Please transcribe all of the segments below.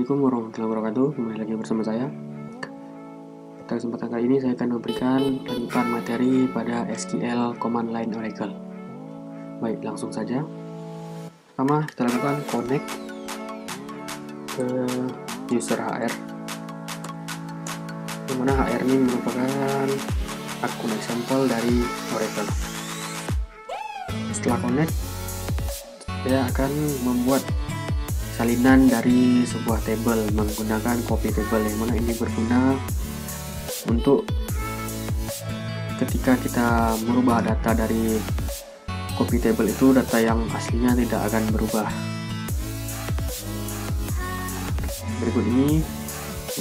Assalamualaikum warahmatullahi wabarakatuh. Kembali lagi bersama saya. Pada kesempatan kali ini saya akan memberikan lanjutan materi pada SQL Command Line Oracle. Baik, langsung saja. Pertama kita lakukan connect ke user HR, yang mana HR ini merupakan akun example dari Oracle. Setelah connect, saya akan membuat salinan dari sebuah table menggunakan copy table, yang mana ini berguna untuk ketika kita merubah data dari copy table itu, data yang aslinya tidak akan berubah. Berikut ini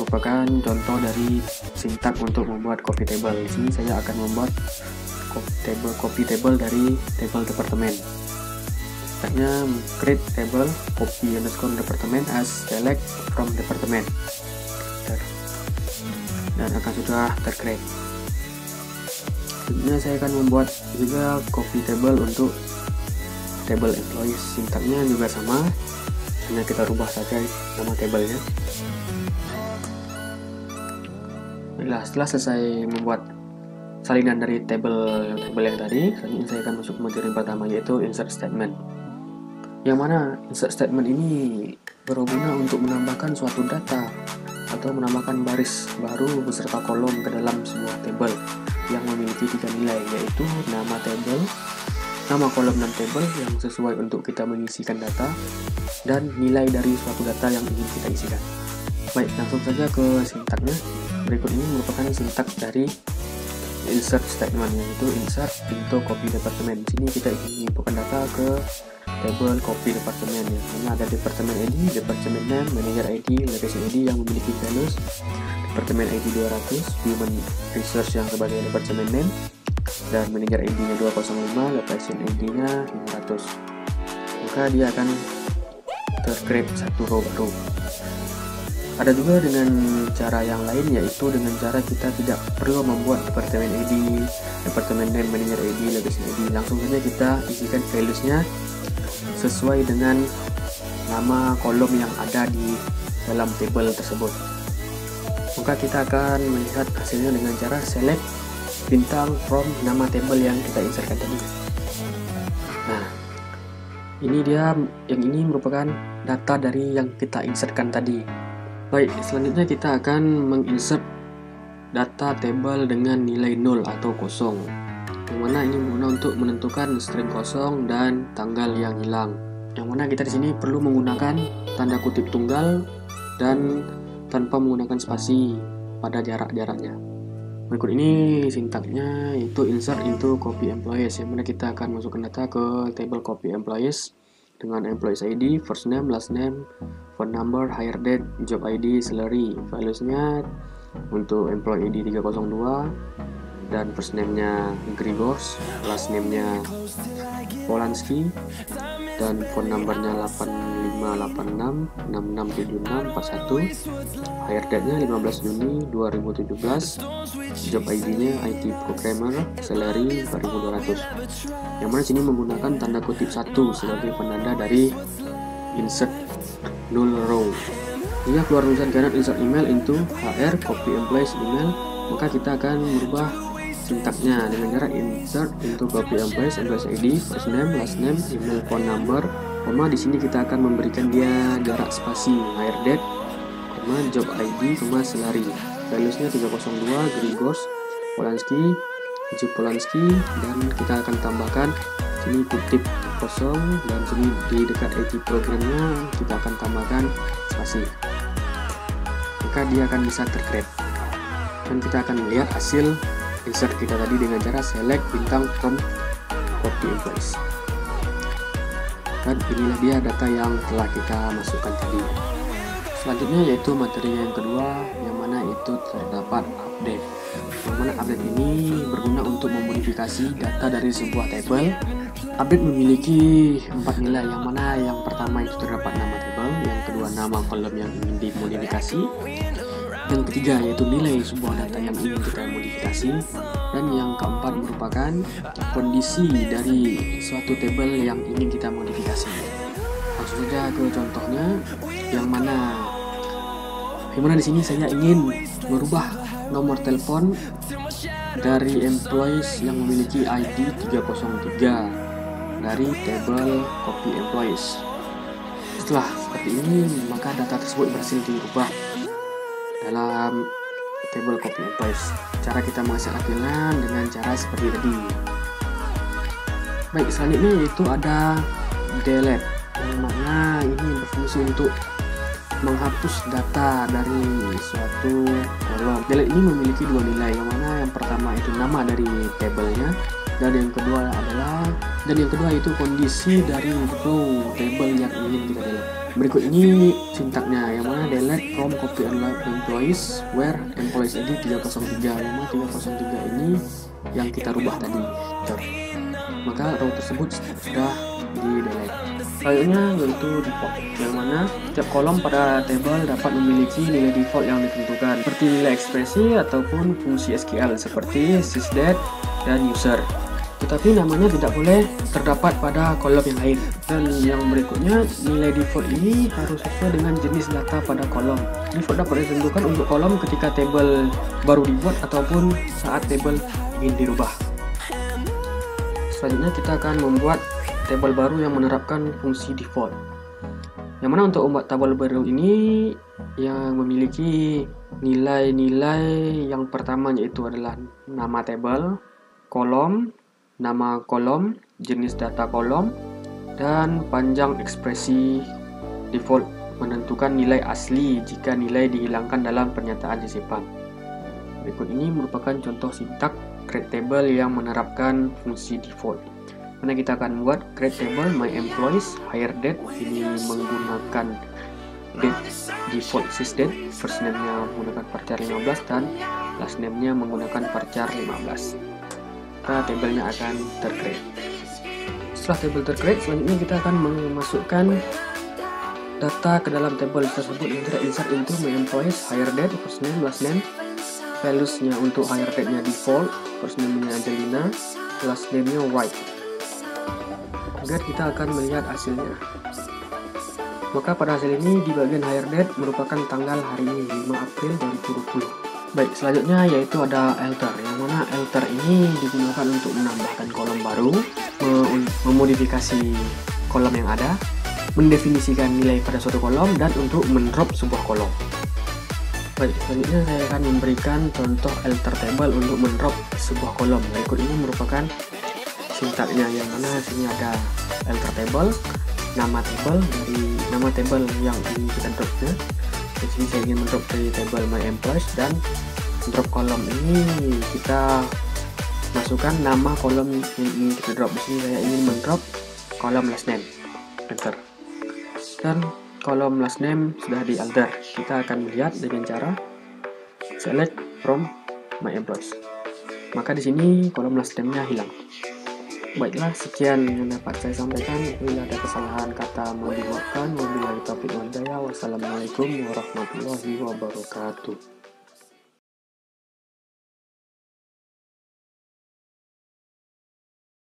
merupakan contoh dari sintak untuk membuat copy table. Di sini saya akan membuat copy table dari table departemen. Sintaknya create table copy underscore department as select from department, dan akan sudah tercreate. Selanjutnya saya akan membuat juga copy table untuk table employees. Sintaknya juga sama, hanya kita rubah saja nama tablenya. Baiklah, setelah selesai membuat salinan dari table yang tadi, selanjutnya saya akan masuk ke materi pertama, yaitu insert statement. Yang mana insert statement ini berguna untuk menambahkan suatu data atau menambahkan baris baru beserta kolom ke dalam sebuah table yang memiliki 3 nilai, yaitu nama table, nama kolom dan table yang sesuai untuk kita mengisikan data, dan nilai dari suatu data yang ingin kita isikan. Baik, langsung saja ke sintaknya. Berikut ini merupakan sintak dari insert statement, yaitu insert into copy department. Di sini kita ingin menginputkan data ke table copy departemen, yang mana ada departemen ID, departemen name, manager ID, location ID yang memiliki values, departemen ID 200, human research yang sebagai departemen name, dan manager ID nya 205, location ID nya 500. Maka dia akan tercreate satu row baru. Ada juga dengan cara yang lain, yaitu dengan cara kita tidak perlu membuat departemen ID, departemen name, manager ID, location ID. Langsung saja kita isikan values-nya sesuai dengan nama kolom yang ada di dalam table tersebut. Maka kita akan melihat hasilnya dengan cara select bintang from nama table yang kita insertkan tadi. Nah, ini dia, yang ini merupakan data dari yang kita insertkan tadi. Baik, selanjutnya kita akan menginsert data table dengan nilai 0 atau kosong, yang mana ini berguna untuk menentukan string kosong dan tanggal yang hilang. Yang mana kita di sini perlu menggunakan tanda kutip tunggal dan tanpa menggunakan spasi pada jarak-jaraknya. Berikut ini sintaknya, yaitu insert into copy employees, yang mana kita akan masukkan data ke table copy employees dengan employees ID, first name, last name, phone number, hire date, job ID, salary. Values-nya untuk employee ID 302 dan first name-nya Grigors, last name-nya Polanski, dan phone number-nya 8586667641, hire date-nya 15 Juni 2017, job ID-nya IT programmer, salary 4200. Yang mana sini menggunakan tanda kutip 1 sebagai penanda dari insert null row. Jika keluar tulisan cannot insert email into HR copy employees email, maka kita akan merubah sintaknya dengan cara insert into copy employees ID, first name, last name, email, phone number, koma. Di sini kita akan memberikan dia jarak spasi, hire date, koma, job ID, koma, salary. Values-nya 302, Grigors, Polanski, Job Polanski, dan kita akan tambahkan sini kutip kosong, dan sini di dekat IT programnya kita akan tambahkan spasi. Maka dia akan bisa tercreate, dan kita akan melihat hasil insert kita tadi dengan cara select bintang from copy employees. Dan inilah dia data yang telah kita masukkan tadi. Selanjutnya yaitu materi yang kedua, yang mana itu terdapat update. Yang mana update ini berguna untuk memodifikasi data dari sebuah table. Update memiliki 4 nilai, yang mana yang pertama itu terdapat nama table, yang kedua nama kolom yang ingin dimodifikasi, yang ketiga yaitu nilai sebuah data yang ingin kita modifikasi, dan yang keempat merupakan kondisi dari suatu table yang ingin kita modifikasi. Langsung saja ke contohnya, yang mana Dimana di sini saya ingin merubah nomor telepon dari employees yang memiliki ID 303 dari table copy employees. Setelah seperti ini, maka data tersebut berhasil dirubah dalam table copy employees. Cara kita menghasilkan dengan cara seperti tadi. Baik, selanjutnya yaitu ada delete, yang mana ini berfungsi untuk menghapus data dari suatu kolom. Delete ini memiliki dua nilai, yang mana yang pertama itu nama dari tabelnya, dan yang kedua itu kondisi dari row table yang ingin kita delete. Berikut ini sintaknya, yang mana delete from copy employees where employees ID 303, yang mana 303 ini yang kita rubah tadi. Maka row tersebut sudah di delete. Selanjutnya yaitu default, yang mana setiap kolom pada table dapat memiliki nilai default yang ditentukan, seperti nilai ekspresi ataupun fungsi SQL seperti sysdate dan user. Tetapi namanya tidak boleh terdapat pada kolom yang lain. Dan yang berikutnya, nilai default ini harus sesuai dengan jenis data pada kolom. Default dapat ditentukan untuk kolom ketika table baru dibuat ataupun saat table ingin dirubah. Selanjutnya kita akan membuat table baru yang menerapkan fungsi default. Yang mana untuk membuat tabel baru ini yang memiliki nilai-nilai yang pertama yaitu adalah nama table, kolom, nama kolom, jenis data kolom, dan panjang ekspresi. Default menentukan nilai asli jika nilai dihilangkan dalam pernyataan sisipan. Berikut ini merupakan contoh sintak create table yang menerapkan fungsi default. Mana kita akan membuat create table my employees hire date, ini menggunakan date default sysdate, first name-nya menggunakan varchar 15 dan last name-nya menggunakan varchar 15. Maka tabelnya akan tercreate. Setelah table tercreate, selanjutnya kita akan memasukkan data ke dalam table tersebut yang kita insert into my employees hire date, first name, last name. Values-nya untuk hire date-nya default, first name-nya Angelina, last name-nya White. Agar kita akan melihat hasilnya. Maka pada hasil ini di bagian hire date merupakan tanggal hari ini 5 April 2020. Baik, selanjutnya yaitu ada alter, yang mana alter ini digunakan untuk menambahkan kolom baru, memodifikasi kolom yang ada, mendefinisikan nilai pada suatu kolom, dan untuk mendrop sebuah kolom. Baik, selanjutnya saya akan memberikan contoh alter table untuk mendrop sebuah kolom. Berikut ini merupakan sintaknya, yang mana sini ada alter table, nama table yang ingin kita dropnya. Di sini saya ingin mendrop dari table my employees, dan drop kolom ini kita masukkan nama kolom yang ingin kita drop. Di sini saya ingin mendrop kolom last name, enter. Dan kolom last name sudah di alter. Kita akan melihat dengan cara select from my employees. Maka di sini kolom last name-nya hilang. Baiklah, sekian yang dapat saya sampaikan. Bila ada kesalahan kata mohon dimaafkan. Wabillahi taufiq wal hidayah. Wassalamualaikum warahmatullahi wabarakatuh.